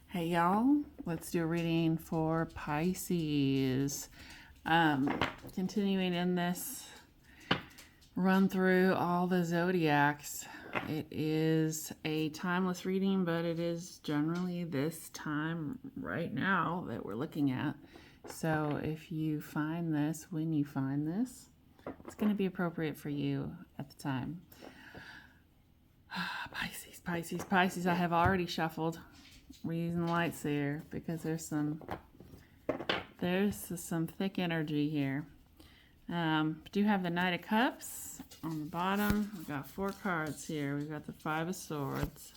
Hey y'all, let's do a reading for Pisces. Continuing in this run through all the zodiacs. It is a timeless reading, but it is generally this time right now that we're looking at. So if you find this, when you find this, it's going to be appropriate for you at the time. Pisces, Pisces, Pisces. I have already shuffled. We're using the lights there because there's some thick energy here. Do have the Knight of Cups on the bottom. We've got 4 cards here. We've got the 5 of Swords,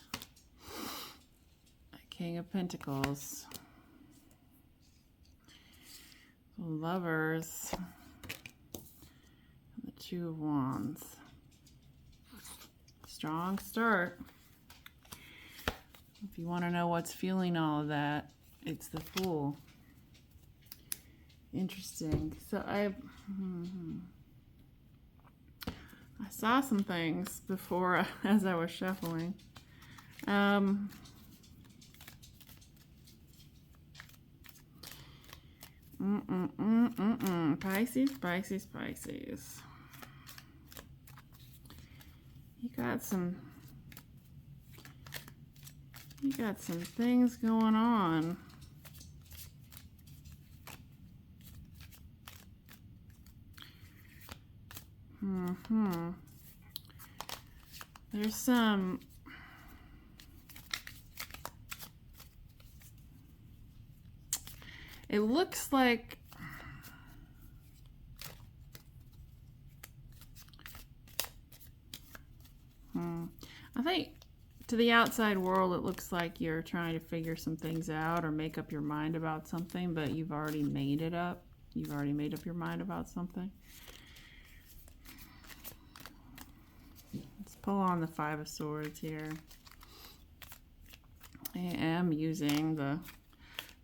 the King of Pentacles, the Lovers, and the 2 of Wands. Strong start. If you want to know what's fueling all of that, it's the Fool. Interesting. So I saw some things before as I was shuffling. Pisces, Pisces, Pisces. You got some things going on. There's some it looks like I think to the outside world, it looks like you're trying to figure some things out or make up your mind about something, but you've already made it up. You've already made up your mind about something. Let's pull on the 5 of Swords here. I am using the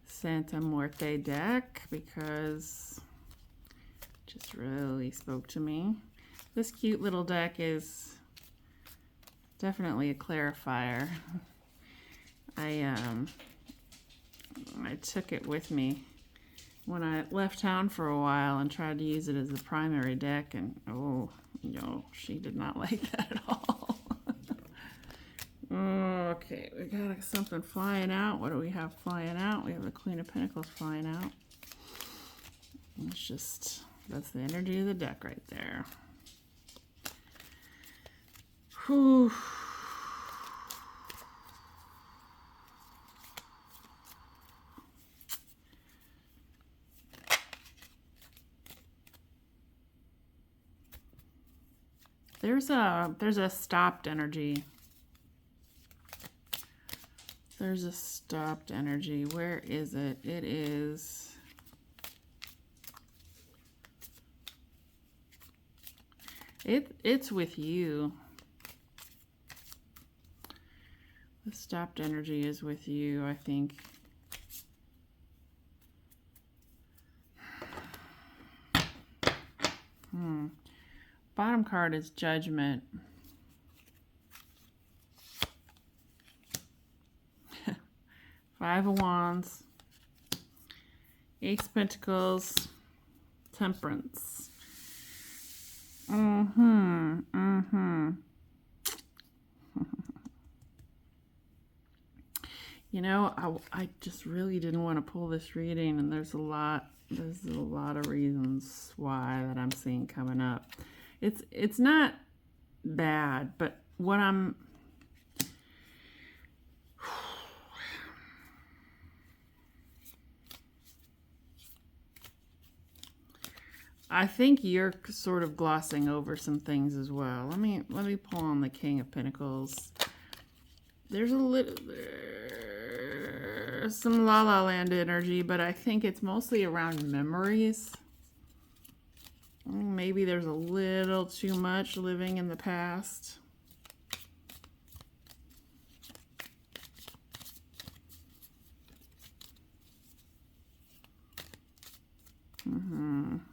Santa Muerte deck because it just really spoke to me. This cute little deck is definitely a clarifier. I took it with me when I left town for a while and tried to use it as a primary deck, and oh no, she did not like that at all. Okay, we got something flying out. What do we have flying out? We have the Queen of Pentacles flying out. It's just, that's the energy of the deck right there. Whew. There's a stopped energy. There's a stopped energy. Where is it? It is it's with you. The stopped energy is with you, I think. Bottom card is Judgment. Five of Wands, Ace of Pentacles, Temperance. You know, I just really didn't want to pull this reading, and there's a lot of reasons why that I'm seeing coming up. It's not bad, but what I think you're sort of glossing over some things as well. Let me pull on the King of Pentacles. There's some La La Land energy, but I think it's mostly around memories. Maybe there's a little too much living in the past.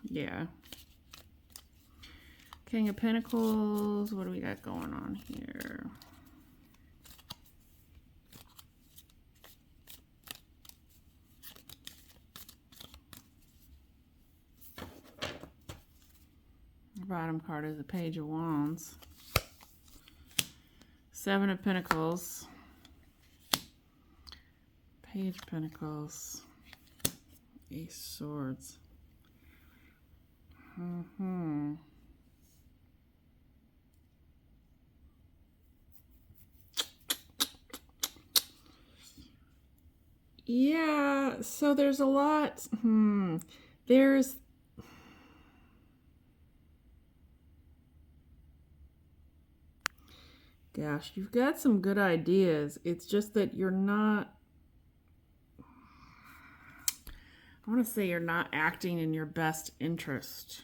Yeah. King of Pentacles. What do we got going on here? Bottom card is the Page of Wands. Seven of Pentacles. Page of Pentacles. Ace of Swords. Yeah, so there's a lot. There's gosh, you've got some good ideas. It's just that you're not, I want to say you're not acting in your best interest.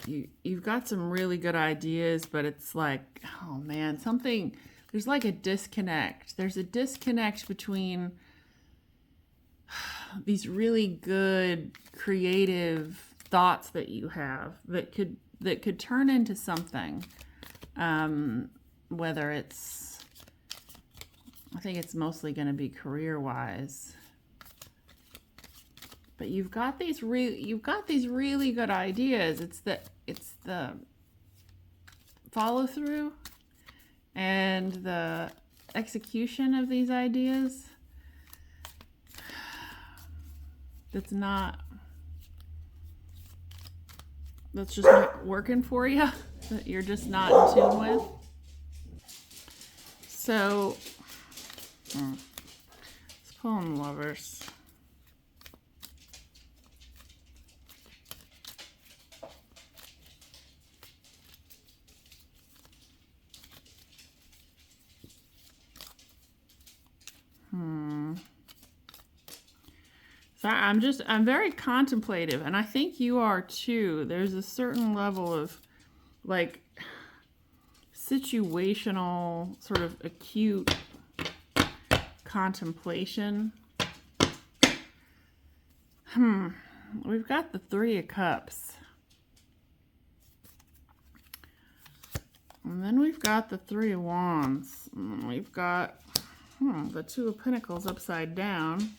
You've got some really good ideas, but it's like, oh man, there's like a disconnect. There's a disconnect between these really good creative thoughts that you have that could turn into something. Whether it's, I think it's mostly going to be career-wise. But you've got these really good ideas. It's the follow through and the execution of these ideas that's just not working for you, that you're just not in tune with. So let's pull in Lovers. So I'm very contemplative, and I think you are too. There's a certain level of like situational, sort of acute contemplation. We've got the Three of Cups. And then we've got the Three of Wands. And then we've got the Two of Pentacles upside down.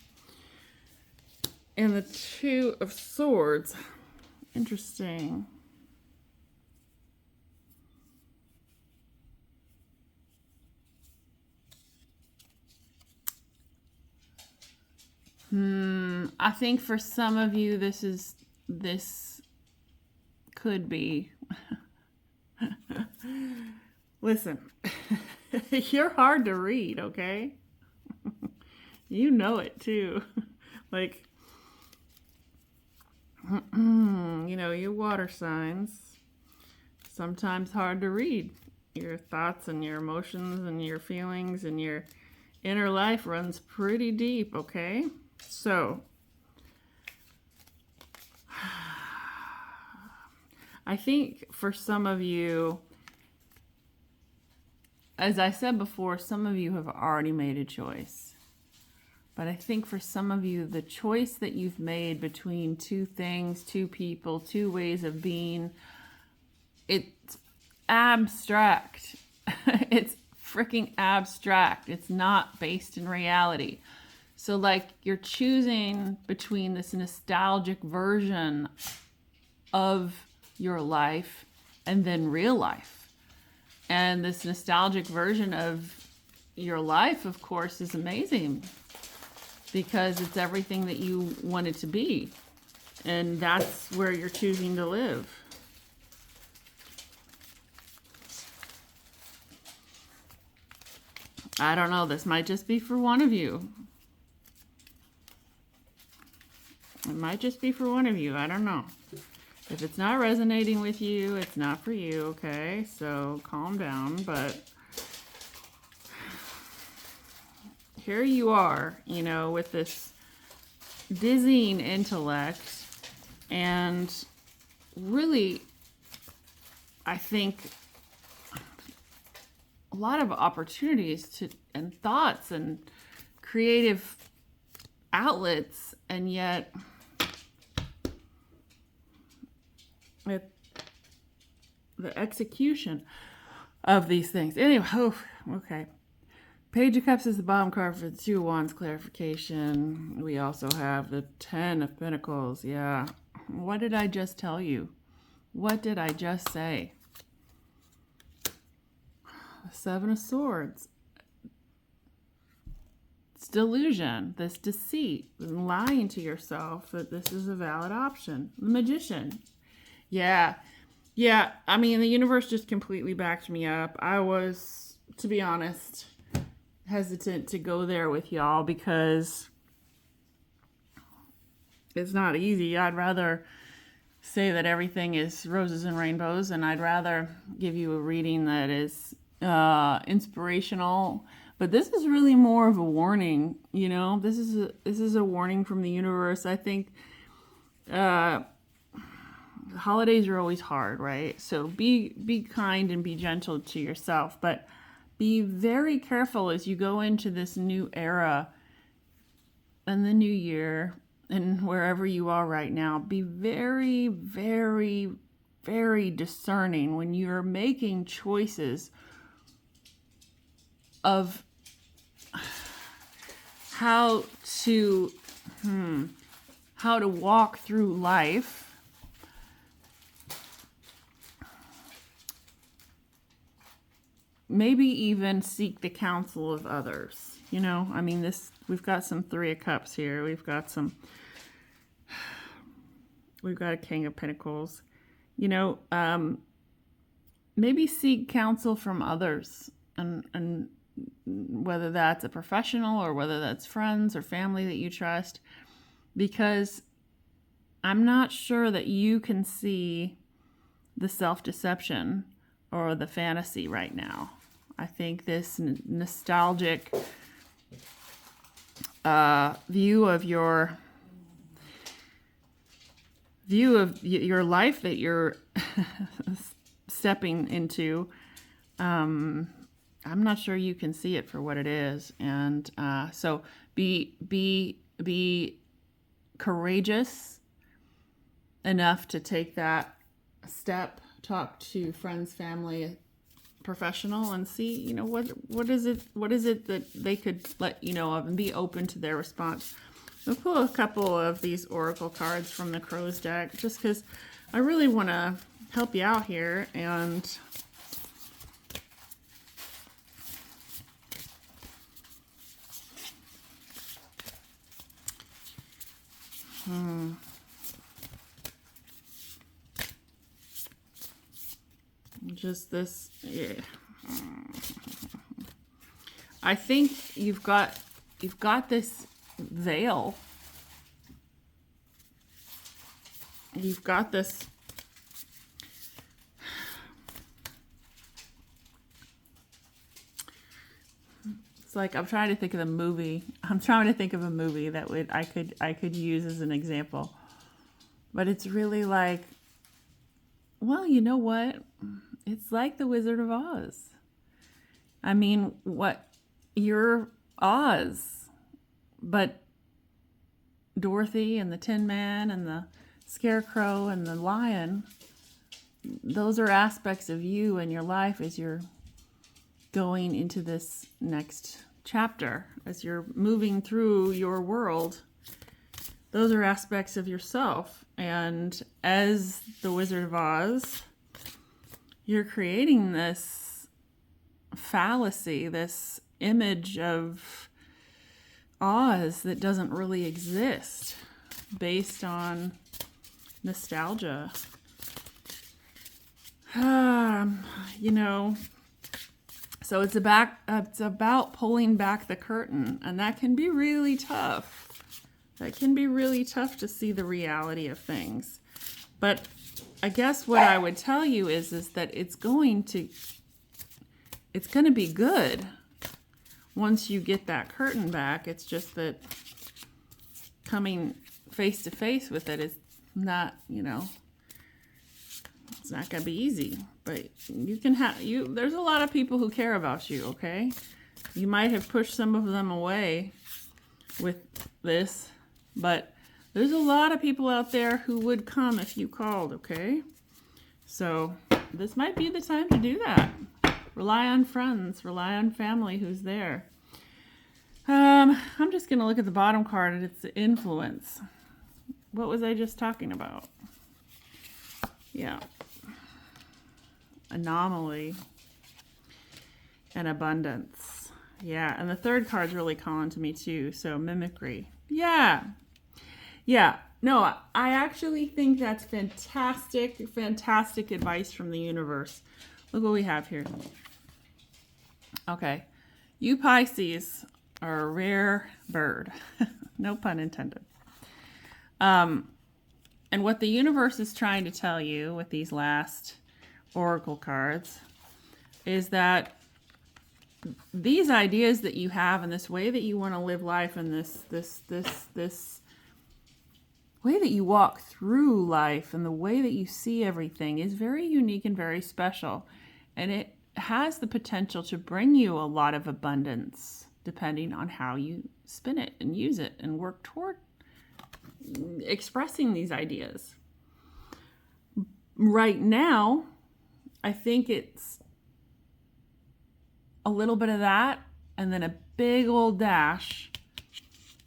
And the Two of Swords. Interesting. I think for some of you, this could be. Listen, you're hard to read, okay? You know it too. Like, you know, you water signs, sometimes hard to read. Your thoughts and your emotions and your feelings and your inner life runs pretty deep, okay? So, I think for some of you, as I said before, some of you have already made a choice. But I think for some of you, the choice that you've made between two things, two people, two ways of being, it's abstract. It's freaking abstract. It's not based in reality. So like you're choosing between this nostalgic version of your life and then real life. And this nostalgic version of your life, of course, is amazing because it's everything that you want it to be. And that's where you're choosing to live. I don't know. This might just be for one of you. It might just be for one of you. I don't know. If it's not resonating with you, it's not for you, okay? So calm down. But here you are, you know, with this dizzying intellect and really, I think, a lot of opportunities and thoughts and creative outlets, and yet the execution of these things. Anyway, okay. Page of Cups is the bottom card for the Two of Wands clarification. We also have the Ten of Pentacles. Yeah. What did I just tell you? What did I just say? The Seven of Swords. It's delusion, this deceit, lying to yourself that this is a valid option. The Magician. Yeah. Yeah. I mean, the universe just completely backed me up. I was, to be honest, hesitant to go there with y'all because it's not easy. I'd rather say that everything is roses and rainbows, and I'd rather give you a reading that is inspirational. But this is really more of a warning, you know. This is a warning from the universe. I think holidays are always hard, right? So be kind and be gentle to yourself, but be very careful as you go into this new era and the new year and wherever you are right now. Be very, very, very discerning when you're making choices of how to walk through life maybe even seek the counsel of others. You know, I mean, we've got some Three of Cups here. We've got a King of Pentacles. You know, maybe seek counsel from others, and whether that's a professional or whether that's friends or family that you trust, because I'm not sure that you can see the self-deception or the fantasy right now. I think this nostalgic view of your life that you're stepping into, I'm not sure you can see it for what it is. And so be courageous enough to take that step. Talk to friends, family, professional, and see, you know, what is it that they could let you know of, and be open to their response. We'll pull a couple of these oracle cards from the Crow's deck just because I really want to help you out here. And just this, yeah. I think you've got this veil. You've got this it's like I'm trying to think of a movie. I'm trying to think of a movie that I could use as an example. But it's really like, well, you know what? It's like the Wizard of Oz. I mean, you're Oz, but Dorothy and the Tin Man and the Scarecrow and the Lion, those are aspects of you and your life as you're going into this next chapter, as you're moving through your world. Those are aspects of yourself. And as the Wizard of Oz, you're creating this fallacy, this image of Oz that doesn't really exist, based on nostalgia. You know, so it's about pulling back the curtain, and that can be really tough. That can be really tough to see the reality of things. But I guess what I would tell you is that it's going to be good once you get that curtain back. It's just that coming face to face with it is not, you know, it's not going to be easy. But there's a lot of people who care about you, okay? You might have pushed some of them away with this, but there's a lot of people out there who would come if you called, okay? So this might be the time to do that. Rely on friends, rely on family who's there. I'm just going to look at the bottom card, and it's the influence. What was I just talking about? Yeah. Anomaly and abundance. Yeah, and the third card's really calling to me too, so mimicry. Yeah. Yeah. No, I actually think that's fantastic, fantastic advice from the universe. Look what we have here. Okay. You Pisces are a rare bird. No pun intended. And what the universe is trying to tell you with these last oracle cards is that these ideas that you have and this way that you want to live life and this way that you walk through life and the way that you see everything is very unique and very special. And it has the potential to bring you a lot of abundance depending on how you spin it and use it and work toward expressing these ideas. Right now, I think it's a little bit of that and then a big old dash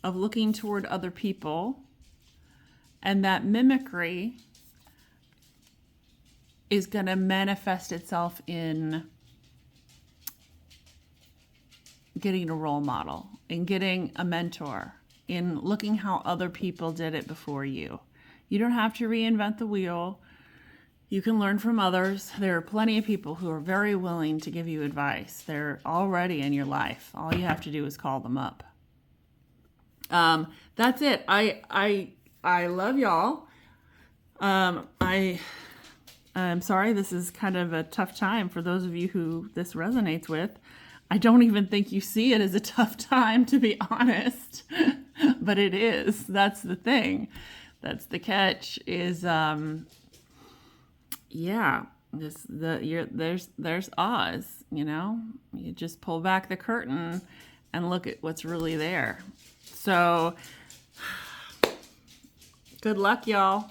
of looking toward other people, and that mimicry is going to manifest itself in getting a role model, in getting a mentor, in looking how other people did it before you. You don't have to reinvent the wheel. You can learn from others. There are plenty of people who are very willing to give you advice. They're already in your life. All you have to do is call them up. That's it. I love y'all. I'm sorry this is kind of a tough time for those of you who this resonates with. I don't even think you see it as a tough time, to be honest. But it is. That's the thing. That's the catch is yeah, there's Oz, you know? You just pull back the curtain and look at what's really there. So good luck, y'all.